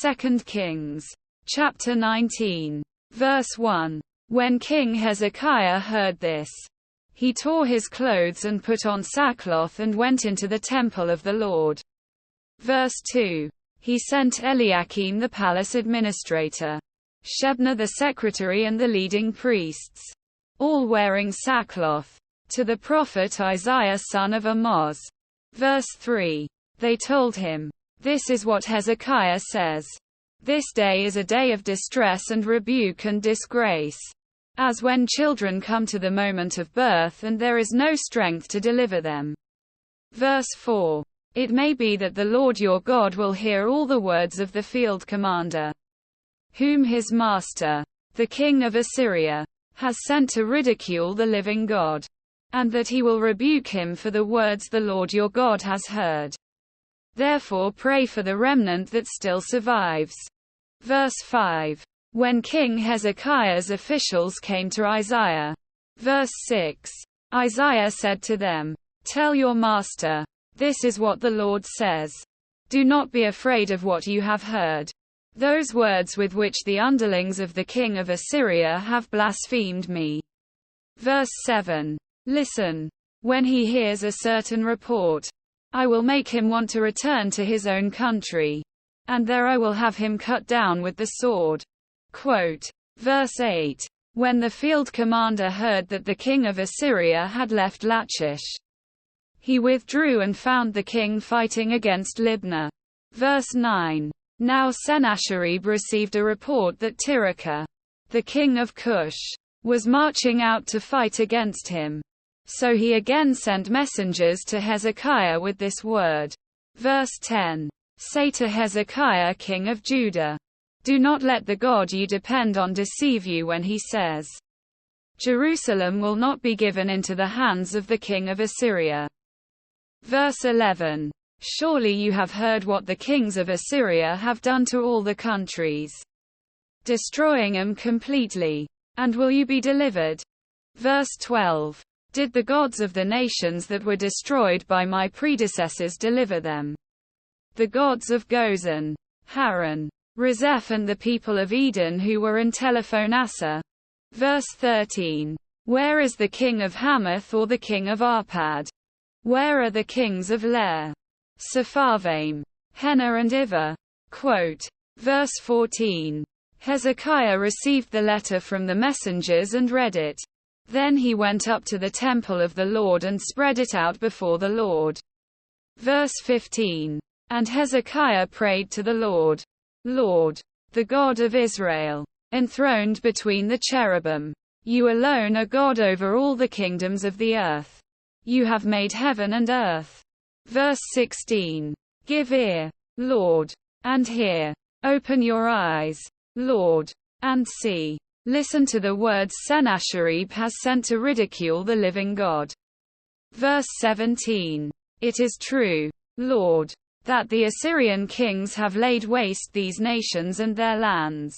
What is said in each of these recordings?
2 Kings. Chapter 19. Verse 1. When King Hezekiah heard this, he tore his clothes and put on sackcloth and went into the temple of the Lord. Verse 2. He sent Eliakim the palace administrator, Shebna the secretary and the leading priests, all wearing sackcloth, to the prophet Isaiah son of Amoz. Verse 3. They told him, "This is what Hezekiah says. This day is a day of distress and rebuke and disgrace, as when children come to the moment of birth and there is no strength to deliver them." Verse 4. It may be that the Lord your God will hear all the words of the field commander, whom his master, the king of Assyria, has sent to ridicule the living God, and that he will rebuke him for the words the Lord your God has heard. Therefore pray for the remnant that still survives. Verse 5. When King Hezekiah's officials came to Isaiah. Verse 6. Isaiah said to them, "Tell your master, this is what the Lord says. Do not be afraid of what you have heard. Those words with which the underlings of the king of Assyria have blasphemed me." Verse 7. Listen. When he hears a certain report, I will make him want to return to his own country, and there I will have him cut down with the sword. Quote. Verse 8. When the field commander heard that the king of Assyria had left Lachish, he withdrew and found the king fighting against Libnah. Verse 9. Now Sennacherib received a report that Tirhakah, the king of Cush, was marching out to fight against him. So he again sent messengers to Hezekiah with this word. Verse 10. Say to Hezekiah king of Judah, do not let the God you depend on deceive you when he says, Jerusalem will not be given into the hands of the king of Assyria. Verse 11. Surely you have heard what the kings of Assyria have done to all the countries, destroying them completely. And will you be delivered? Verse 12. Did the gods of the nations that were destroyed by my predecessors deliver them? The gods of Gozan, Haran, Rezeph and the people of Eden who were in Telephonassa. Verse 13. Where is the king of Hamath or the king of Arpad? Where are the kings of Lair, Sepharvaim, Hena and Ivah? Quote. Verse 14. Hezekiah received the letter from the messengers and read it. Then he went up to the temple of the Lord and spread it out before the Lord. Verse 15. And Hezekiah prayed to the Lord. Lord, the God of Israel, enthroned between the cherubim, you alone are God over all the kingdoms of the earth. You have made heaven and earth. Verse 16. Give ear, Lord, and hear. Open your eyes, Lord, and see. Listen to the words Sennacherib has sent to ridicule the living God. Verse 17. It is true, Lord, that the Assyrian kings have laid waste these nations and their lands.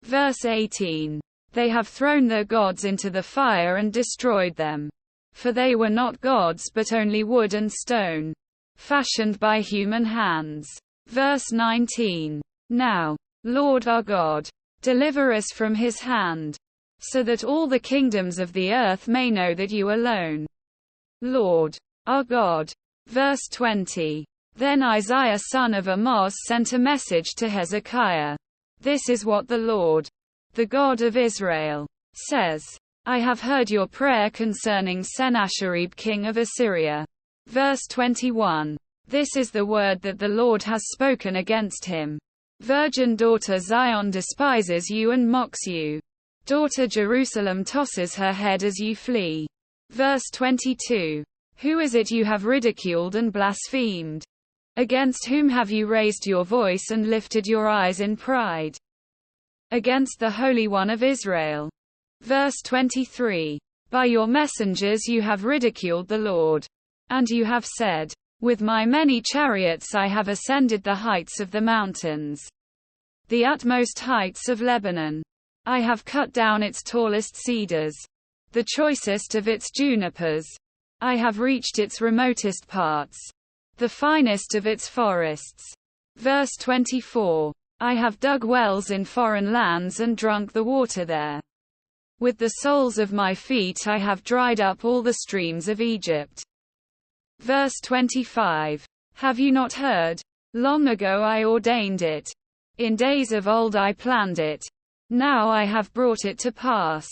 Verse 18. They have thrown their gods into the fire and destroyed them. For they were not gods but only wood and stone, fashioned by human hands. Verse 19. Now, Lord our God, deliver us from his hand, so that all the kingdoms of the earth may know that you alone, Lord, our God. Verse 20. Then Isaiah son of Amoz sent a message to Hezekiah. This is what the Lord, the God of Israel, says. I have heard your prayer concerning Sennacherib king of Assyria. Verse 21. This is the word that the Lord has spoken against him. Virgin daughter Zion despises you and mocks you. Daughter Jerusalem tosses her head as you flee. Verse 22. Who is it you have ridiculed and blasphemed? Against whom have you raised your voice and lifted your eyes in pride? Against the Holy One of Israel. Verse 23. By your messengers you have ridiculed the Lord. And you have said, with my many chariots I have ascended the heights of the mountains, the utmost heights of Lebanon. I have cut down its tallest cedars, the choicest of its junipers. I have reached its remotest parts, the finest of its forests. Verse 24. I have dug wells in foreign lands and drunk the water there. With the soles of my feet I have dried up all the streams of Egypt. Verse 25. Have you not heard? Long ago I ordained it. In days of old I planned it. Now I have brought it to pass,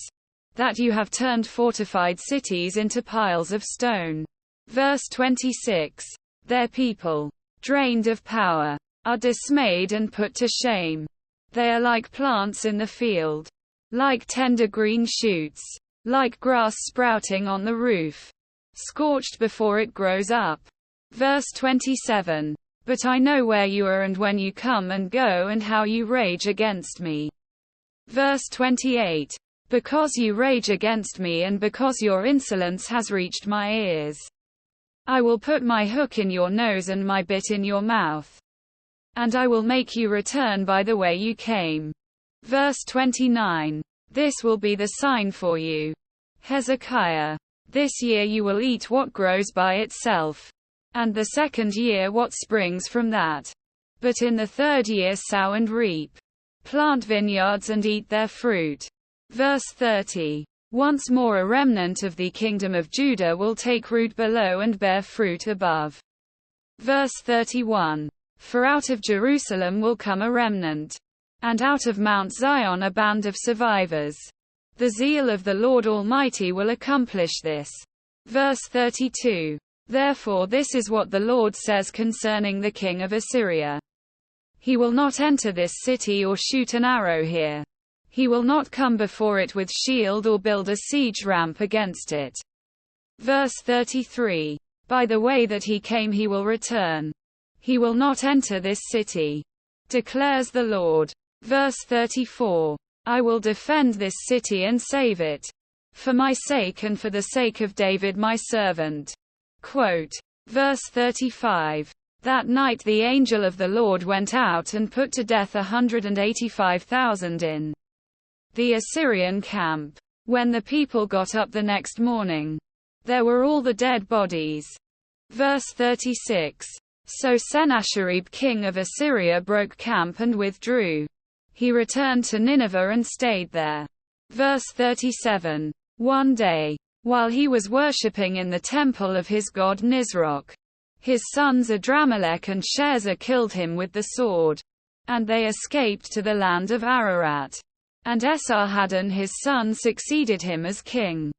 that you have turned fortified cities into piles of stone. Verse 26. Their people, drained of power, are dismayed and put to shame. They are like plants in the field, like tender green shoots, like grass sprouting on the roof, scorched before it grows up. Verse 27. But I know where you are and when you come and go and how you rage against me. Verse 28. Because you rage against me and because your insolence has reached my ears, I will put my hook in your nose and my bit in your mouth, and I will make you return by the way you came. Verse 29. This will be the sign for you, Hezekiah. This year you will eat what grows by itself, and the second year what springs from that. But in the third year sow and reap, plant vineyards and eat their fruit. Verse 30. Once more a remnant of the kingdom of Judah will take root below and bear fruit above. Verse 31. For out of Jerusalem will come a remnant, and out of Mount Zion a band of survivors. The zeal of the Lord Almighty will accomplish this. Verse 32. Therefore this is what the Lord says concerning the king of Assyria. He will not enter this city or shoot an arrow here. He will not come before it with shield or build a siege ramp against it. Verse 33. By the way that he came he will return. He will not enter this city, declares the Lord. Verse 34. I will defend this city and save it, for my sake and for the sake of David my servant. Quote. Verse 35. That night the angel of the Lord went out and put to death 185,000 in the Assyrian camp. When the people got up the next morning, there were all the dead bodies. Verse 36. So Sennacherib king of Assyria broke camp and withdrew. He returned to Nineveh and stayed there. Verse 37. One day, while he was worshipping in the temple of his god Nisroch, his sons Adramelech and Sharezer killed him with the sword, and they escaped to the land of Ararat. And Esarhaddon his son succeeded him as king.